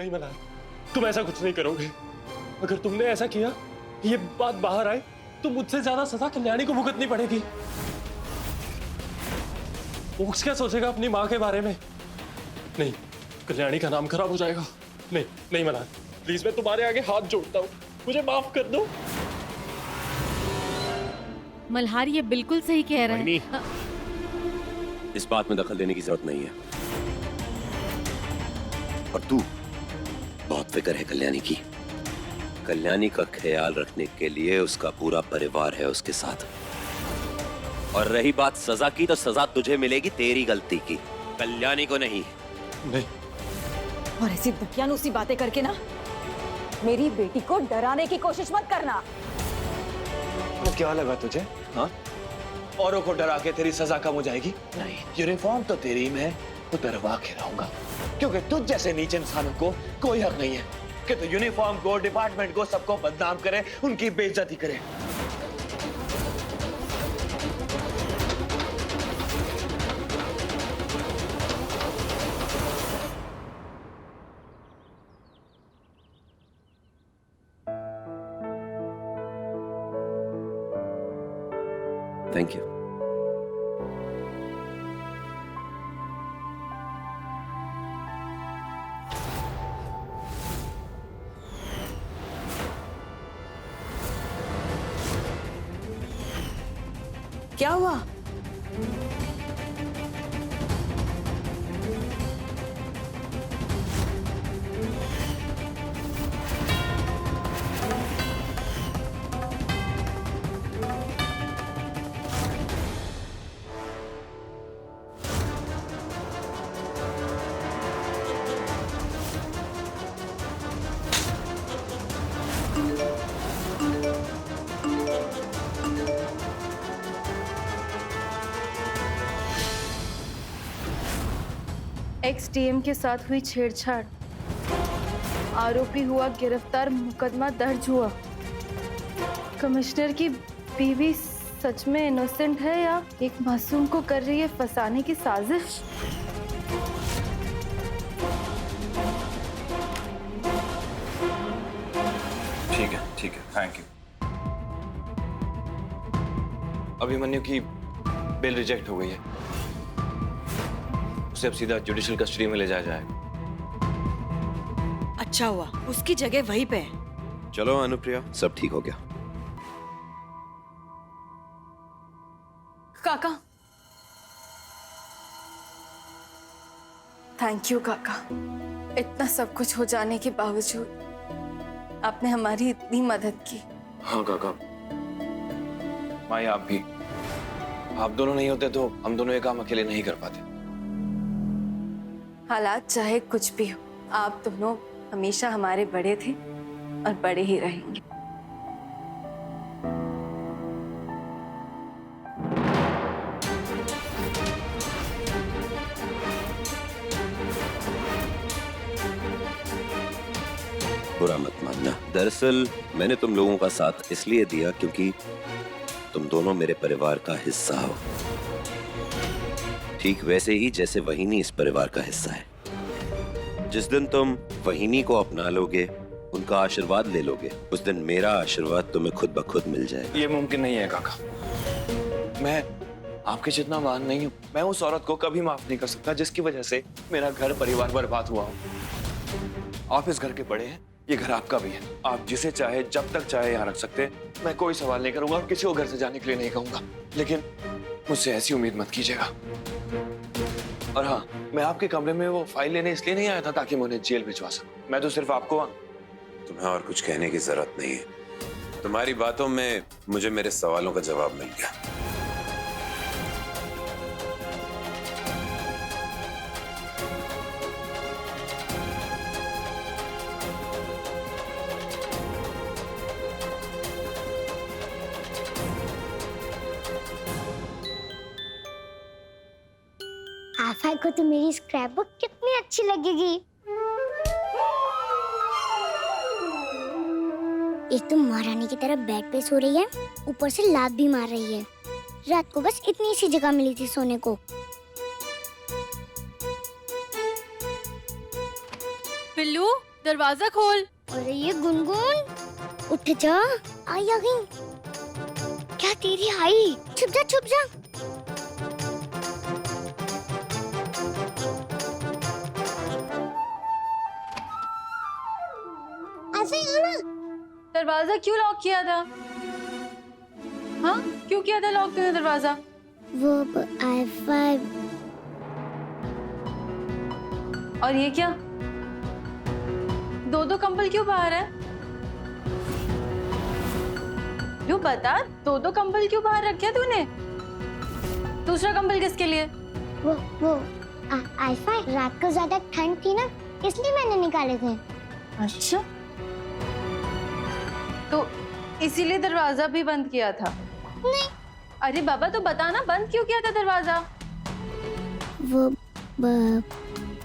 नहीं मलार, तुम ऐसा कुछ नहीं करोगे। अगर तुमने ऐसा किया, ये बात बाहर आए, तो मुझसे ज्यादा सजा कल्याणी को भुगतनी पड़ेगी। मोक्ष क्या सोचेगा अपनी माँ के बारे में? नहीं, कल्याणी का नाम खराब हो जाएगा। नहीं नहीं मलार, प्लीज मैं तुम्हारे आगे हाथ जोड़ता हूँ, मुझे माफ कर दो। मल्हार ये बिल्कुल सही कह रहा है। इस बात में दखल देने की जरूरत नहीं है। और तू बहुत फिक्र है कल्याणी की। कल्याणी का ख्याल रखने के लिए उसका पूरा परिवार है उसके साथ। और रही बात सजा की, तो सजा तुझे मिलेगी तेरी गलती की, कल्याणी को नहीं। नहीं। और ऐसी दकियानूसी बातें करके ना मेरी बेटी को डराने की कोशिश मत करना। वो क्या लगा तुझे? हाँ, औरों को डरा के तेरी सजा कम हो जाएगी? नहीं, यूनिफॉर्म तो तेरी मैं उतरवा के रहूंगा, क्योंकि तुझ जैसे नीच इंसानों को कोई हक नहीं है कि तो यूनिफॉर्म को, डिपार्टमेंट को, सबको बदनाम करे, उनकी बेइज्जती करे। Thank you. क्या हुआ? एक्स-डीएम के साथ हुई छेड़छाड़, आरोपी हुआ गिरफ्तार, मुकदमा दर्ज हुआ। कमिश्नर की बीवी सच में इनोसेंट है या एक मासूम को कर रही है फंसाने की साजिश? ठीक है, थैंक यू। अभिमन्यु की बेल रिजेक्ट हो गई है, उसे अब सीधा जुडिशियल कस्टडी में ले जाया जाएगा। अच्छा हुआ उसकी जगह वहीं पे है। चलो अनुप्रिया, सब ठीक हो गया। काका, थैंक यू काका। इतना सब कुछ हो जाने के बावजूद आपने हमारी इतनी मदद की। हाँ काका, माई आप भी। आप दोनों नहीं होते तो हम दोनों ये काम अकेले नहीं कर पाते। हालात चाहे कुछ भी हो, आप दोनों हमेशा हमारे बड़े थे और बड़े ही रहेंगे। बुरा मत मानना, दरअसल मैंने तुम लोगों का साथ इसलिए दिया क्योंकि तुम दोनों मेरे परिवार का हिस्सा हो, ठीक वैसे ही जैसे वहीनी इस परिवार का हिस्सा है। जिस दिन तुम वहीनी को अपना लोगे, उनका आशीर्वाद ले लोगे, उस दिन मेरा आशीर्वाद तुम्हें खुद ब खुद मिल जाएगा। ये मुमकिन नहीं है काका, मैं आपके जितना महान नहीं हूँ। मैं उस औरत को कभी माफ नहीं कर सकता जिसकी वजह से मेरा घर परिवार बर्बाद हुआ हो। आप इस घर के बड़े हैं, ये घर आपका भी है। आप जिसे चाहे जब तक चाहे यहाँ रख सकते हैं। मैं कोई सवाल नहीं करूंगा और किसी को घर से जाने के लिए नहीं कहूंगा, लेकिन मुझसे ऐसी उम्मीद मत कीजिएगा। और हाँ, मैं आपके कमरे में वो फाइल लेने इसलिए नहीं आया था ताकि मैं उन्हें जेल भिजवा सकूं। मैं तो सिर्फ आपको। तुम्हें और कुछ कहने की जरूरत नहीं है। तुम्हारी बातों में मुझे मेरे सवालों का जवाब मिल गया। आफा को तो मेरी स्क्रैप बुक कितनी अच्छी लगेगी। एक तो महारानी की तरह बेड पे सो रही है, ऊपर से लात भी मार रही है। रात को बस इतनी सी जगह मिली थी सोने को। पिल्लू, दरवाजा खोल। अरे ये गुनगुन, उठ जा, आई आ गई। क्या तेरी आई? छुप जा छुप जा। ऐसे ही है ना? दरवाजा क्यों लॉक किया था? हाँ, क्यों किया था लॉक तूने दरवाजा? वो i5। और ये क्या? दो कंबल क्यों बाहर है? क्यों बता, दो कंबल क्यों बाहर रखे तूने? दूसरा कंबल किसके लिए? वो i5 रात को ज्यादा ठंड थी ना, इसलिए मैंने निकाले थे। अच्छा, तो इसीलिए दरवाजा भी बंद किया था? नहीं। अरे बाबा, तो बता ना, बंद क्यों किया था दरवाजा? वो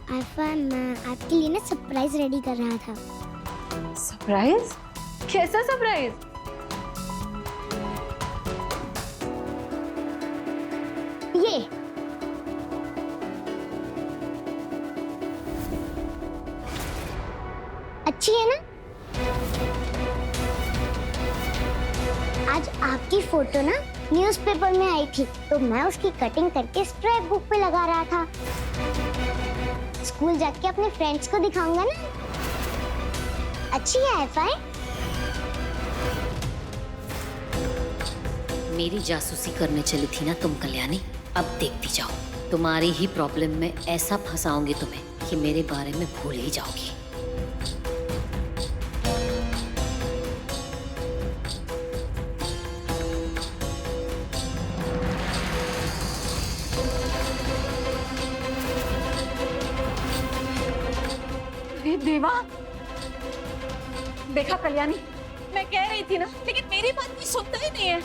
i5 मैं आपके लिए ना सरप्राइज रेडी कर रहा था। सरप्राइज? कैसा सरप्राइज? ये अच्छी है ना? आज आपकी फोटो ना न्यूज़पेपर में आई थी, तो मैं उसकी कटिंग करके स्क्रैप बुक पे लगा रहा था। स्कूल जाके अपने फ्रेंड्स को दिखाऊंगा ना। अच्छी है i5? मेरी जासूसी करने चली थी ना तुम कल्याणी, अब देखती जाओ। तुम्हारी ही प्रॉब्लम में ऐसा फंसाऊंगी तुम्हें कि मेरे बारे में भूल ही जाओगी। देवा, देखा कल्याणी, मैं कह रही थी ना, लेकिन मेरी बात कोई सुनता ही नहीं है।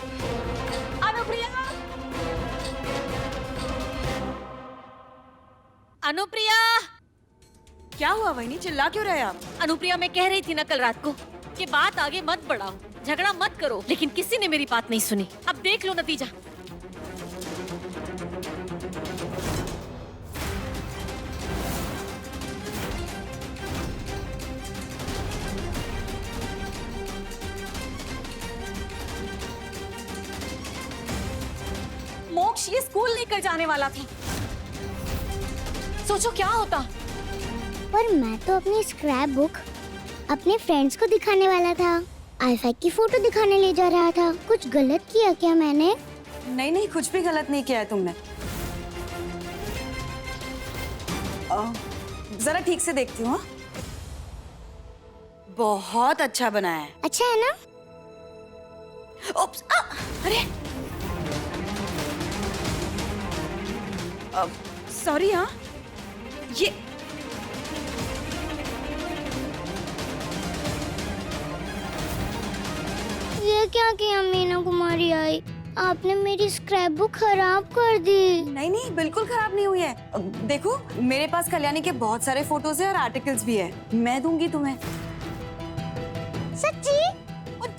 अनुप्रिया, अनुप्रिया! क्या हुआ वहिनी, चिल्ला क्यों रहे आप? अनुप्रिया, मैं कह रही थी ना कल रात को कि बात आगे मत बढ़ाओ, झगड़ा मत करो, लेकिन किसी ने मेरी बात नहीं सुनी। अब देख लो नतीजा। मोक्ष ये स्कूल लेकर जाने वाला था। सोचो क्या होता। पर मैं तो अपनी स्क्रैप बुक अपने फ्रेंड्स को दिखाने वाला था। i5 की फोटो दिखाने ले जा रहा था। कुछ गलत किया क्या मैंने? नहीं नहीं, कुछ भी गलत नहीं किया है तुमने। जरा ठीक से देखती हूँ। बहुत अच्छा बना है। अच्छा है ना? ओप्स, अरे सॉरी। हाँ, ये क्या किया मीना कुमारी आई? आपने मेरी स्क्रैप बुक खराब कर दी। नहीं नहीं, बिल्कुल खराब नहीं हुई है। देखो, मेरे पास कल्याणी के बहुत सारे फोटोज है और आर्टिकल्स भी है। मैं दूंगी तुम्हें। सच्ची?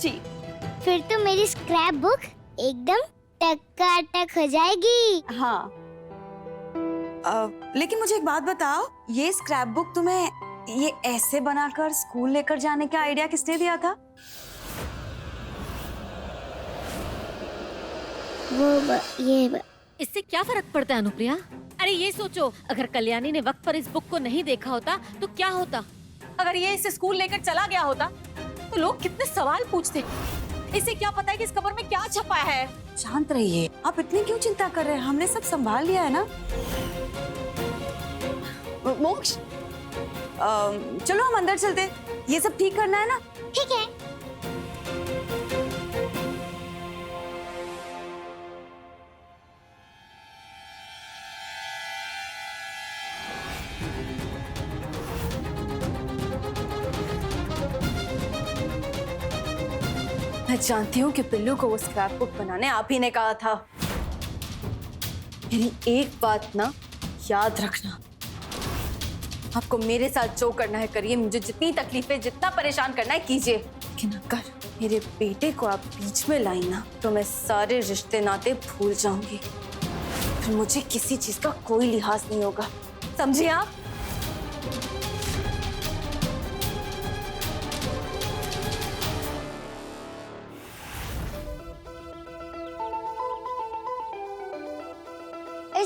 जी। फिर तो मेरी स्क्रैप बुक एकदम टकाटक हो जाएगी। हाँ। लेकिन मुझे एक बात बताओ, ये स्क्रैप बुक तुम्हें ये ऐसे बनाकर स्कूल लेकर जाने का आइडिया किसने दिया था? इससे क्या फर्क पड़ता है अनुप्रिया? अरे ये सोचो, अगर कल्याणी ने वक्त पर इस बुक को नहीं देखा होता तो क्या होता? अगर ये इसे स्कूल लेकर चला गया होता तो लोग कितने सवाल पूछते। इसे क्या पता है कि इस कवर में क्या छपा है? शांत रहिए, आप इतनी क्यों चिंता कर रहे हैं? हमने सब संभाल लिया है ना। मोक्ष, चलो हम अंदर चलते। ये सब ठीक करना है ना? ठीक है। मैं जानती हूँ कि पिल्लू को वो स्क्रैप बुक बनाने आप ही ने कहा था। यानी एक बात ना याद रखना, आपको मेरे साथ जो करना है करिए, मुझे जितनी तकलीफें, जितना परेशान करना है कीजिए, लेकिन अगर मेरे बेटे को आप बीच में लाई ना तो मैं सारे रिश्ते नाते भूल जाऊंगी। फिर मुझे किसी चीज का कोई लिहाज नहीं होगा, समझिए आप?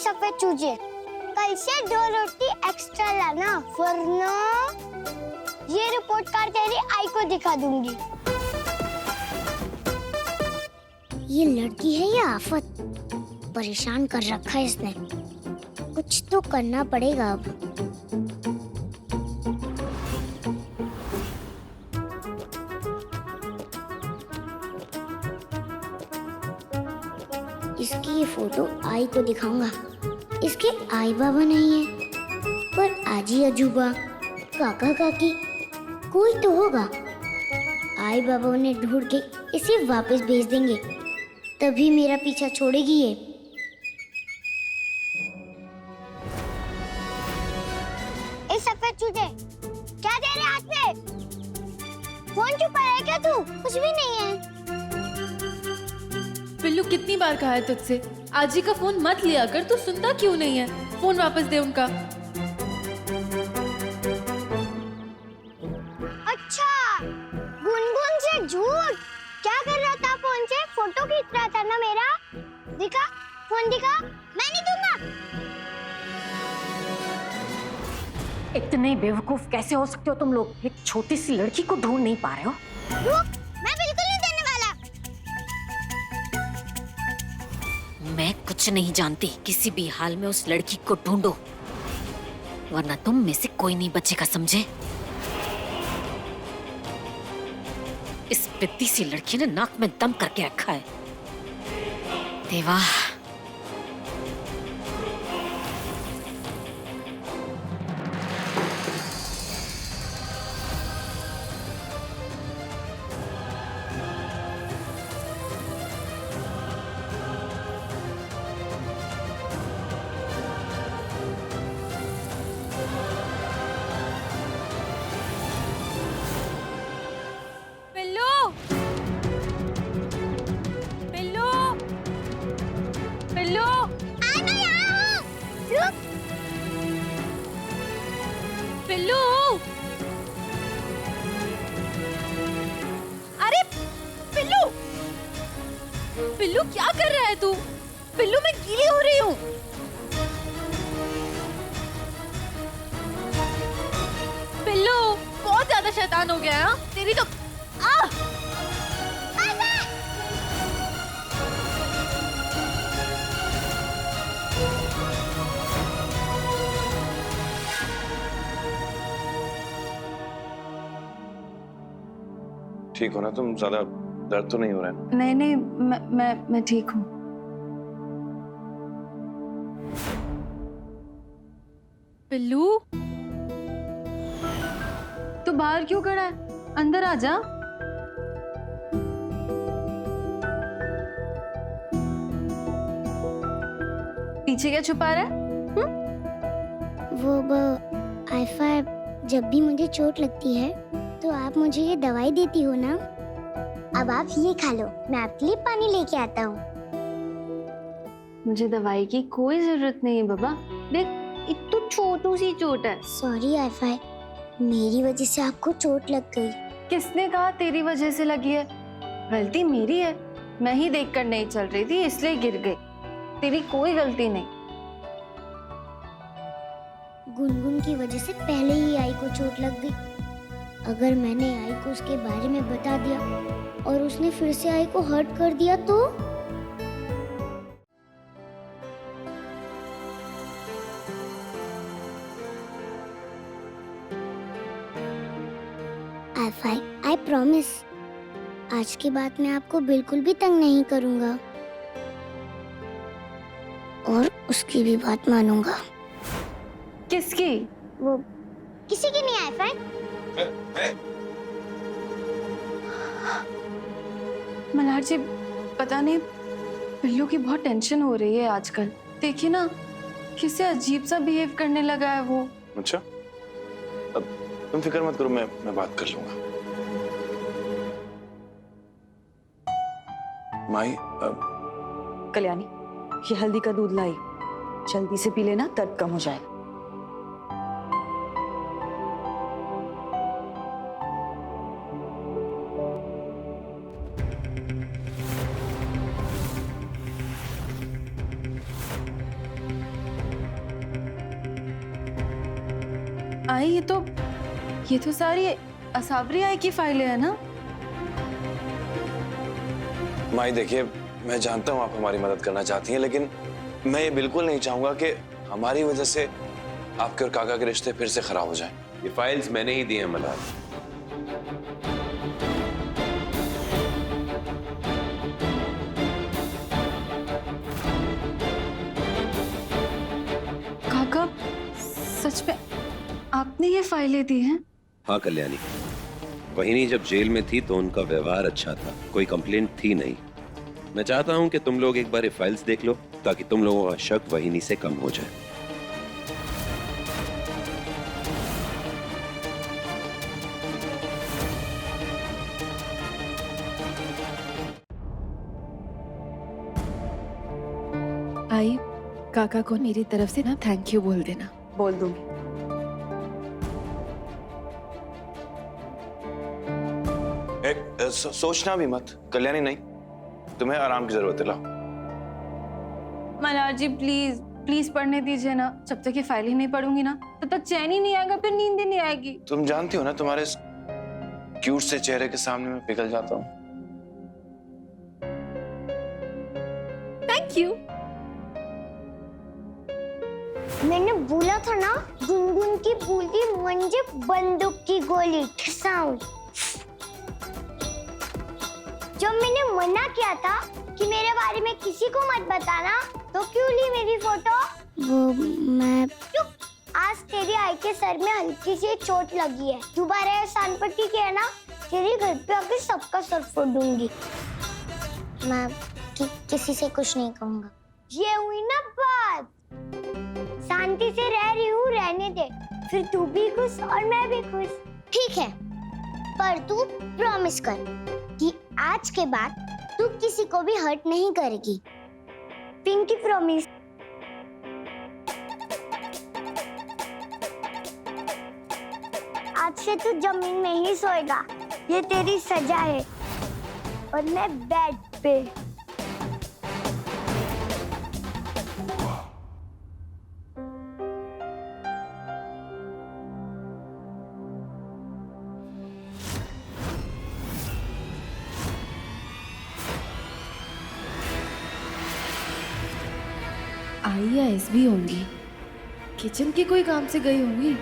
सफेद चूजे, कल से 2 रोटी एक्स्ट्रा लाना, वरना ये रिपोर्ट कार्ड तेरी आई को दिखा दूंगी। ये लड़की है या आफत? परेशान कर रखा है इसने। कुछ तो करना पड़ेगा अब। इसकी ये फोटो आई को दिखाऊंगा। इसके आई बाबा नहीं है, पर आजी अजूबा, काका काकी कोई तो होगा। आई बाबा उन्हें ढूंढ के इसे वापस भेज देंगे, तभी मेरा पीछा छोड़ेगी ये। ए सफेद चूजे, क्या तेरे हाथ में? फोन छुपा है क्या तू? कुछ भी नहीं है। पिल्लू कितनी बार कहा है तुझसे आजी का फोन मत लिया कर, तू सुनता क्यों नहीं है? फोन वापस दे उनका। अच्छा, गुनगुन से झूठ। क्या कर रहा था फोन से? फोटो खींच रहा था ना मेरा। दिखा, फोन दिखा। मैं नहीं दूंगा। इतने बेवकूफ कैसे हो सकते हो तुम लोग? एक छोटी सी लड़की को ढूंढ नहीं पा रहे हो? रुक, मैं बिल्कुल नहीं देने वाला। मैं कुछ नहीं जानती। किसी भी हाल में उस लड़की को ढूंढो, वरना तुम में से कोई नहीं बचेगा, समझे? इस पिद्दी सी लड़की ने नाक में दम करके रखा है। देवा, पिल्लू, पिल्लू, पिल्लू, आना यहाँ। रुक, पिल्लू। अरे पिल्लू, पिल्लू क्या कर रहा है तू? पिल्लू मैं गीली हो रही हूँ। पिल्लू बहुत ज्यादा शैतान हो गया है, हाँ? तेरी तो ठीक हो ना तुम? ज्यादा दर्द तो नहीं हो रहा है ना? नहीं नहीं, मैं ठीक हूँ। पिल्लू, तू बाहर क्यों खड़ा है? अंदर आ जा। पीछे क्या छुपा रहा है? वो आईफा, जब भी मुझे चोट लगती है तो आप मुझे ये दवाई देती हो ना। अब आप ये खा लो, मैं आपके लिए पानी लेके आता हूँ। मुझे दवाई की कोई जरूरत नहीं है बाबा। देख, एक तो छोटू सी चोट है। सॉरी आईफा, मेरी वजह से आपको चोट लग गई। किसने कहा तेरी वजह से लगी है? गलती मेरी है, मैं ही देखकर नहीं चल रही थी इसलिए गिर गई। तेरी कोई गलती नहीं। गुनगुन की वजह से पहले ही आई को चोट लग गई। अगर मैंने आई को उसके बारे में बता दिया और उसने फिर से आई को हर्ट कर दिया तो? आई प्रॉमिस, आज के बाद मैं आपको बिल्कुल भी तंग नहीं करूंगा और उसकी भी बात मानूंगा। किसकी? वो किसी की नहीं आईफा। मल्हार जी, पता नहीं पिल्लू की बहुत टेंशन हो रही है आजकल। देखिए ना, किसी अजीब सा बिहेव करने लगा है वो। अच्छा, अब तुम फिक्र मत करो, मैं बात कर लूंगा। माई, कल्याणी, ये हल्दी का दूध लाई, जल्दी से पी लेना, दर्द कम हो जाएगा। आई ये तो सारी असावरी आई की फाइलें है ना? माई देखिए, मैं जानता हूँ आप हमारी मदद करना चाहती हैं, लेकिन मैं ये बिल्कुल नहीं चाहूंगा कि हमारी वजह से आपके और काका के रिश्ते फिर से खराब हो जाएं। ये फाइल्स मैंने ही दी हैं मल्हार। काका, सच में आपने ये फाइलें दी हैं? हाँ कल्याणी, वहीनी जब जेल में थी तो उनका व्यवहार अच्छा था, कोई कंप्लेंट थी नहीं। मैं चाहता हूं कि तुम लोग एक बार ये फाइल्स देख लो ताकि तुम लोगों का शक वहीनी से कम हो जाए। आई, काका को मेरी तरफ से ना थैंक यू बोल देना। बोल दूंगी। सोचना भी मत कल्याणी, नहीं, तुम्हें आराम की जरूरत है। लाओ। मल्हार जी प्लीज प्लीज पढ़ने दीजिए ना। जब तक ये फाइल ही नहीं पढ़ूंगी ना तब तक चैन ही नहीं आएगा, फिर नींद ही नहीं आएगी। तुम जानती हो ना, तुम्हारे इस क्यूट से चेहरे के सामने मैं पिघल जाता हूँ। Thank you. मैंने बोला था ना, गुनगुन की बूंदी म्हणजे बंदूक की गोली ठसाऊं। जब मैंने मना किया था कि मेरे बारे में किसी को मत बताना, तो क्यों ली मेरी फोटो? वो मैं चुप। आज तेरी आई के सर में हल्की सी चोट लगी है, दोबारा शानपट्टी किया ना, तेरे घर पे आके सबका सर फोड़ दूंगी। मैं किसी से कुछ नहीं कहूँगा। ये हुई ना बात। शांति से रह रही हूँ, रहने दे, फिर तू भी खुश और मैं भी खुश। ठीक है, पर तू प्रॉमिस कर कि आज के बाद तू किसी को भी हर्ट नहीं करेगी। Pinky promise. आज से तू जमीन में ही सोएगा, ये तेरी सजा है, और मैं बेड पे। आई या एस भी होंगी, किचन के कोई काम से गई होंगी।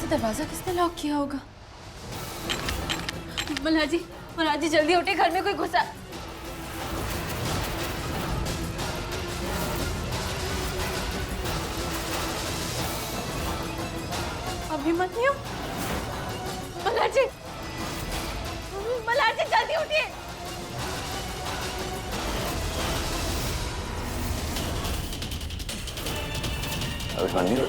दरवाजा किसने लॉक किया होगा? मल्हार जी जल्दी उठे, घर में कोई घुसा। अभिमन्यु, मल्हार जी जल्दी उठिए। अभिमन्यु